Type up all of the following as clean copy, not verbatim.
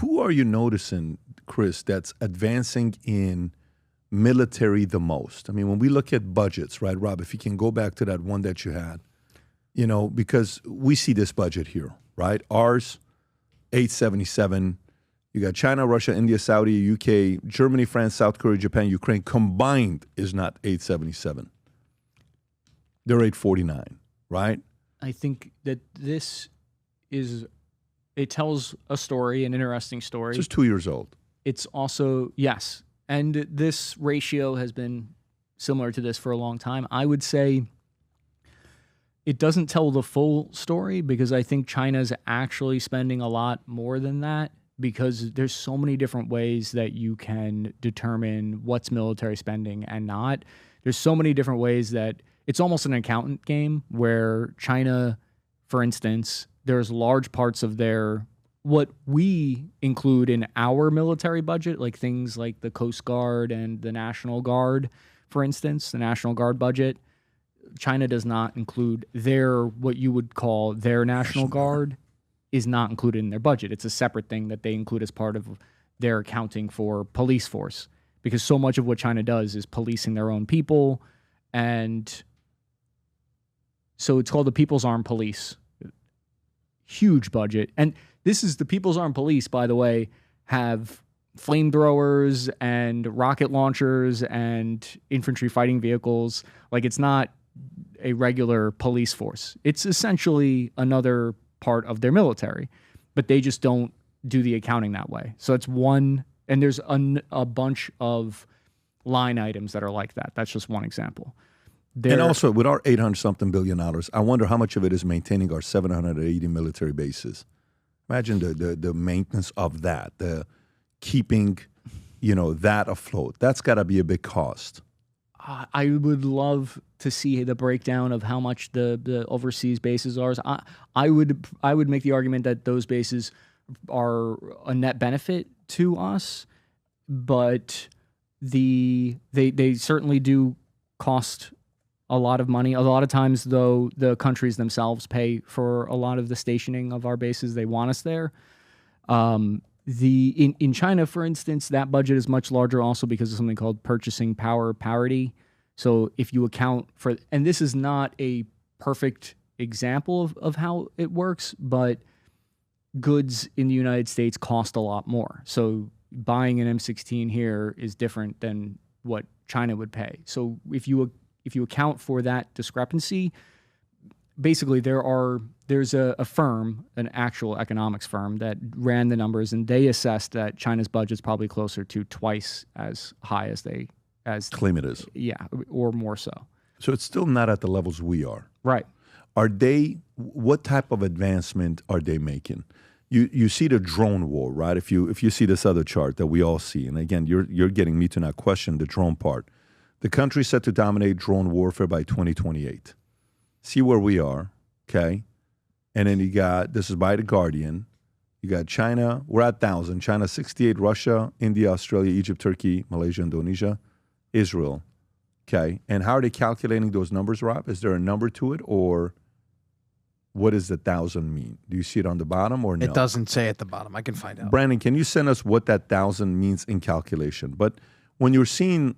who are you noticing, Chris, that's advancing in military the most? I mean, when we look at budgets, right, Rob, if you can go back to that one that you had, you know, because we see this budget here, right? Ours, 877. You got China, Russia, India, Saudi, UK, Germany, France, South Korea, Japan, Ukraine. Combined is not 877. They're 849, right? I think that this is, it tells a story, an interesting story. It's just 2 years old. It's also, yes. And this ratio has been similar to this for a long time. I would say it doesn't tell the full story because I think China's actually spending a lot more than that because there's so many different ways that you can determine what's military spending and not. There's so many different ways that it's almost an accountant game where China, for instance, there's large parts of their, what we include in our military budget, like things like the Coast Guard and the National Guard, for instance, the National Guard budget, China does not include their, what you would call their National Guard is not included in their budget. It's a separate thing that they include as part of their accounting for police force because so much of what China does is policing their own people. And so it's called the People's Armed Police. Huge budget. And this is the People's Armed Police, by the way, have flamethrowers and rocket launchers and infantry fighting vehicles. Like it's not a regular police force. It's essentially another part of their military, but they just don't do the accounting that way. So it's one, and there's a bunch of line items that are like that. That's just one example. And also, with our $800-something billion, I wonder how much of it is maintaining our 780 military bases. Imagine the maintenance of that, the keeping, you know, that afloat. That's got to be a big cost. I would love to see the breakdown of how much the overseas bases are. I would make the argument that those bases are a net benefit to us, but they certainly do cost a lot of money. A lot of times, though, the countries themselves pay for a lot of the stationing of our bases. They want us there. In China, for instance, that budget is much larger also because of something called purchasing power parity. So if you account for, and this is not a perfect example of how it works, but goods in the United States cost a lot more. So buying an M16 here is different than what China would pay. So if you account for that discrepancy, basically there's a firm, an actual economics firm that ran the numbers, and they assessed that China's budget's probably closer to twice as high as they claim it is. Yeah, or more so. So it's still not at the levels we are. Right. What type of advancement are they making? You see the drone war, right? If you see this other chart that we all see, and again, you're getting me to not question the drone part. The country's set to dominate drone warfare by 2028. See where we are, okay? And then you got, this is by The Guardian, you got China, we're at 1,000. China 68, Russia, India, Australia, Egypt, Turkey, Malaysia, Indonesia, Israel, okay? And how are they calculating those numbers, Rob? Is there a number to it, or what does the 1,000 mean? Do you see it on the bottom or no? It doesn't say at the bottom. I can find out. Brandon, can you send us what that 1,000 means in calculation? But when you're seeing,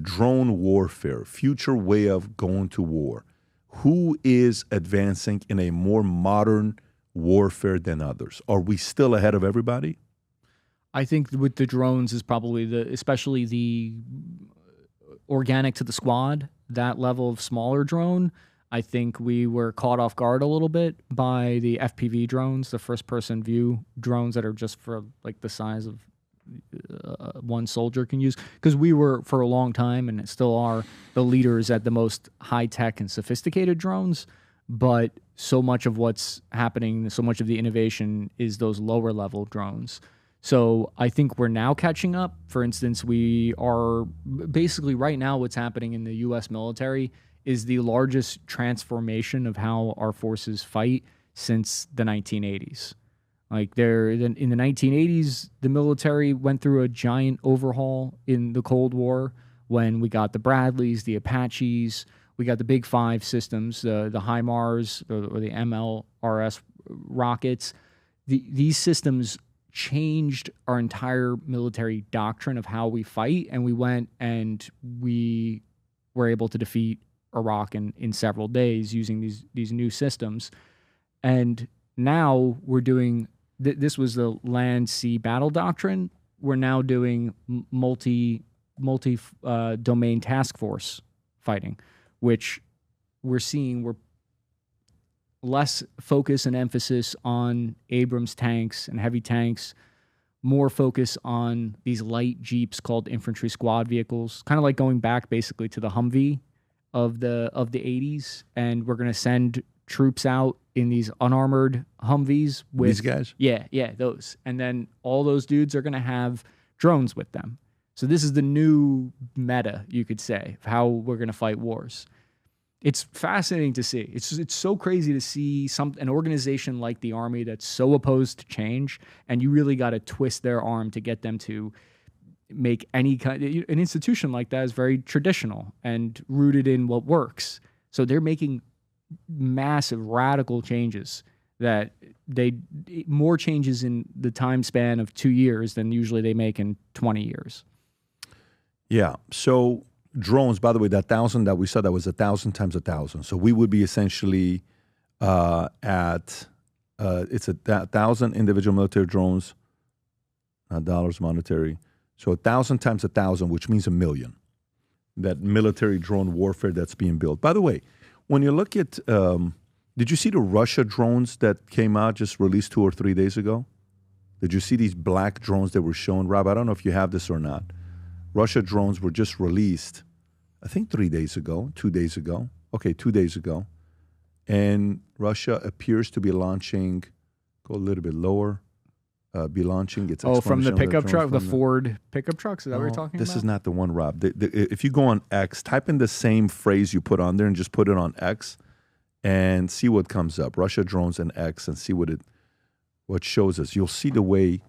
drone warfare, future way of going to war, who is advancing in a more modern warfare than others? Are we still ahead of everybody? I think with the drones is probably especially the organic to the squad, that level of smaller drone. I think we were caught off guard a little bit by the FPV drones, the first-person view drones that are just for like the size of one soldier can use, because we were for a long time and still are the leaders at the most high-tech and sophisticated drones, but so much of what's happening, so much of the innovation is those lower level drones. So I think we're now catching up. For instance, we are basically right now what's happening in the US military is the largest transformation of how our forces fight since the 1980s. Like in the 1980s, the military went through a giant overhaul in the Cold War when we got the Bradleys, the Apaches, we got the Big Five systems, the HIMARS or the MLRS rockets. These systems changed our entire military doctrine of how we fight, and we went and we were able to defeat Iraq in several days using these new systems. And now we're doing this was the land sea battle doctrine. We're now doing multi domain task force fighting, which we're seeing we're less focus and emphasis on Abrams tanks and heavy tanks, more focus on these light jeeps called infantry squad vehicles, kind of like going back basically to the Humvee of the 80s. And we're going to send troops out in these unarmored Humvees with these guys. Yeah, those. And then all those dudes are going to have drones with them. So this is the new meta, you could say, of how we're going to fight wars. It's fascinating to see. It's so crazy to see an organization like the Army that's so opposed to change, and you really got to twist their arm to get them to make any kind. An institution like that is very traditional and rooted in what works. So they're making massive, radical changes that more changes in the time span of 2 years than usually they make in 20 years. Yeah. So drones, by the way, that 1,000 that we saw, that was 1,000 times 1,000. So we would be essentially it's 1,000 individual military drones, not dollars monetary. So 1,000 times 1,000, which means 1 million. That military drone warfare that's being built. By the way, when you look at, did you see the Russia drones that came out, just released 2 or 3 days ago? Did you see these black drones that were shown? Rob, I don't know if you have this or not. Russia drones were just released, I think 3 days ago, 2 days ago. Okay, 2 days ago. And Russia appears to be launching, go a little bit lower, be launching its from the pickup truck, the Ford pickup trucks? Is that what you're talking about? This is not the one, Rob. If you go on X, type in the same phrase you put on there and just put it on X and see what comes up. Russia drones and X, and see what shows us. You'll see the way.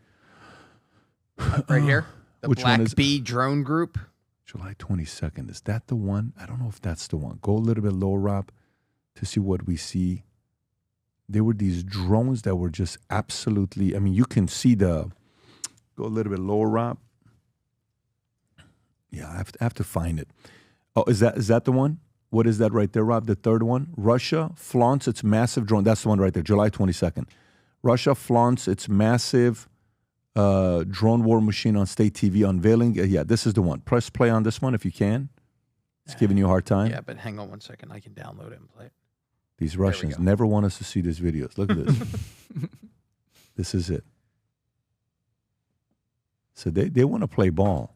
Right here? The Which Black one is Bee drone group. July 22nd. Is that the one? I don't know if that's the one. Go a little bit lower, Rob, to see what we see. There were these drones that were just absolutely, I mean, you can see go a little bit lower, Rob. Yeah, I have to find it. Oh, is that the one? What is that right there, Rob? The third one? Russia flaunts its massive drone. That's the one right there, July 22nd. Russia flaunts its massive drone war machine on state TV, unveiling. Yeah, this is the one. Press play on this one if you can. It's giving you a hard time. Yeah, but hang on 1 second. I can download it and play it. These Russians never want us to see these videos. Look at this. This is it. So they want to play ball.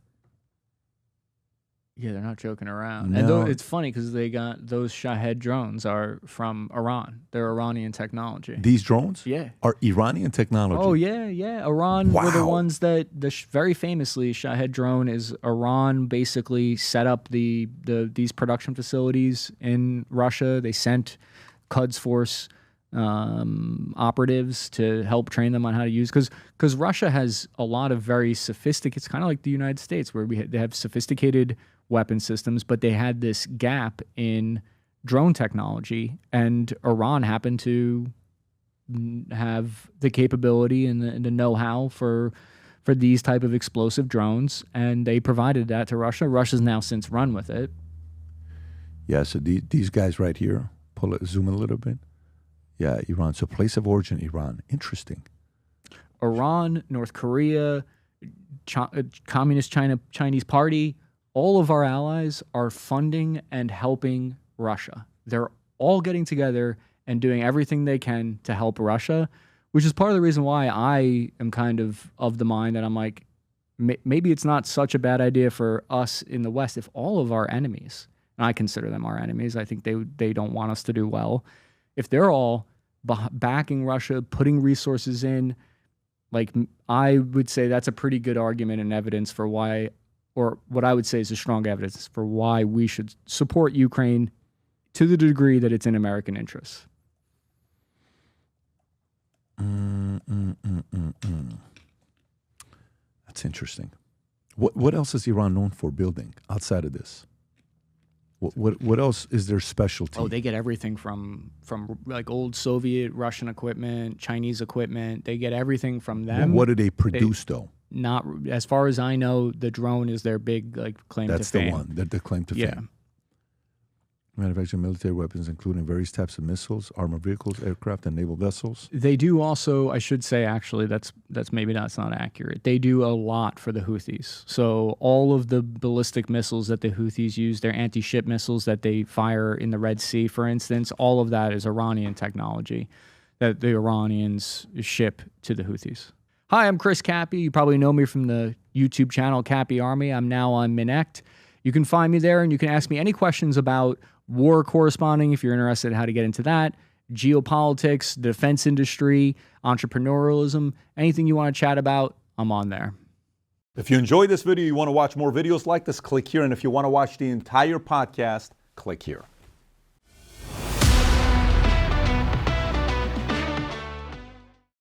Yeah, they're not joking around. No. And it's funny because they got those Shahed drones are from Iran. They're Iranian technology. These drones are Iranian technology. Oh, yeah. Iran were the ones that, very famously, Shahed drone is Iran basically set up these production facilities in Russia. They sent Quds Force operatives to help train them on how to use, because Russia has a lot of very sophisticated, it's kind of like the United States where they have sophisticated weapon systems, but they had this gap in drone technology, and Iran happened to have the capability and the know-how for these type of explosive drones, and they provided that to Russia. Russia's now since run with it. Yeah, so these guys right here, zoom in a little bit. Yeah, Iran. So place of origin, Iran. Interesting. Iran, North Korea, Communist China, Chinese Party, all of our allies are funding and helping Russia. They're all getting together and doing everything they can to help Russia, which is part of the reason why I am kind of the mind that I'm like, maybe it's not such a bad idea for us in the West if all of our enemies, and I consider them our enemies, I think they don't want us to do well, if they're all backing Russia, putting resources in, like, I would say that's a pretty good argument and evidence for why, or what I would say is a strong evidence for why we should support Ukraine to the degree that it's in American interests. That's interesting. What else is Iran known for building outside of this? What else is their specialty? Oh, they get everything from like old Soviet, Russian equipment, Chinese equipment. They get everything from them. What do they produce, though? Not as far as I know, the drone is their big claim to fame. That's the one, the claim to Yeah. fame. Manufacture military weapons, including various types of missiles, armored vehicles, aircraft, and naval vessels. They do also, I should say, actually, that's not accurate. They do a lot for the Houthis. So all of the ballistic missiles that the Houthis use, their anti-ship missiles that they fire in the Red Sea, for instance, all of that is Iranian technology that the Iranians ship to the Houthis. Hi, I'm Chris Cappy. You probably know me from the YouTube channel Cappy Army. I'm now on Minect. You can find me there, and you can ask me any questions about war corresponding if you're interested in how to get into that, geopolitics, the defense industry, entrepreneurialism, anything you want to chat about, I'm on there. If you enjoyed this video, you want to watch more videos like this, click here. And if you want to watch the entire podcast, click here.